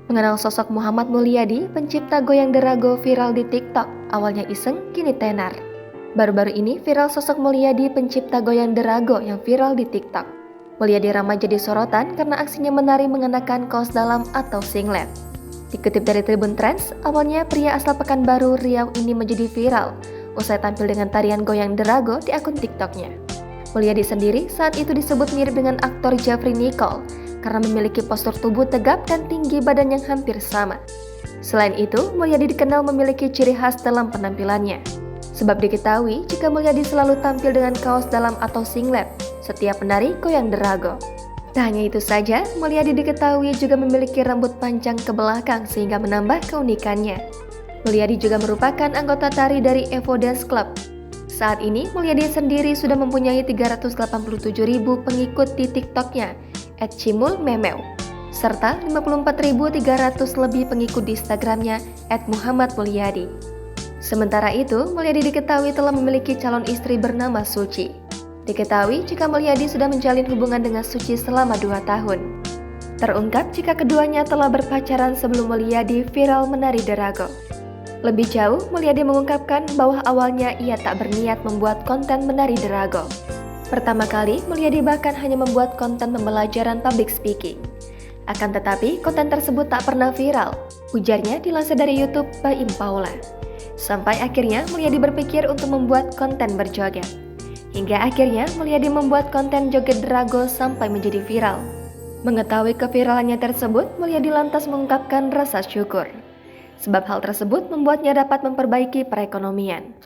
Mengenal sosok Muhammad Mulyadi, pencipta goyang derago viral di TikTok, awalnya iseng, kini tenar. Baru-baru ini viral sosok Mulyadi, pencipta goyang derago yang viral di TikTok. Mulyadi ramai jadi sorotan karena aksinya menari mengenakan kaos dalam atau singlet. Dikutip dari Tribun Trends, awalnya pria asal Pekanbaru, Riau ini menjadi viral usai tampil dengan tarian goyang derago di akun TikToknya. Mulyadi sendiri saat itu disebut mirip dengan aktor Jeffrey Nicole karena memiliki postur tubuh tegap dan tinggi badan yang hampir sama. Selain itu, Mulyadi dikenal memiliki ciri khas dalam penampilannya. Sebab diketahui jika Mulyadi selalu tampil dengan kaos dalam atau singlet setiap menari goyang derago. Tak hanya itu saja, Mulyadi diketahui juga memiliki rambut panjang ke belakang sehingga menambah keunikannya. Mulyadi juga merupakan anggota tari dari Evo Dance Club. Saat ini, Mulyadi sendiri sudah mempunyai 387.000 pengikut di TikToknya, @cimulmemeu, serta 54.300 lebih pengikut di Instagramnya, @muhammadmulyadi. Sementara itu, Mulyadi diketahui telah memiliki calon istri bernama Suci. Diketahui jika Mulyadi sudah menjalin hubungan dengan Suci selama 2 tahun. Terungkap jika keduanya telah berpacaran sebelum Mulyadi viral menari derago. Lebih jauh, Mulyadi mengungkapkan bahwa awalnya ia tak berniat membuat konten menari derago. Pertama kali, Mulyadi bahkan hanya membuat konten pembelajaran public speaking. Akan tetapi, konten tersebut tak pernah viral, ujarnya dilansir dari YouTube Baim Paula. Sampai akhirnya, Mulyadi berpikir untuk membuat konten berjoget. Hingga akhirnya, Mulyadi membuat konten joget derago sampai menjadi viral. Mengetahui keviralannya tersebut, Mulyadi lantas mengungkapkan rasa syukur. Sebab hal tersebut membuatnya dapat memperbaiki perekonomian.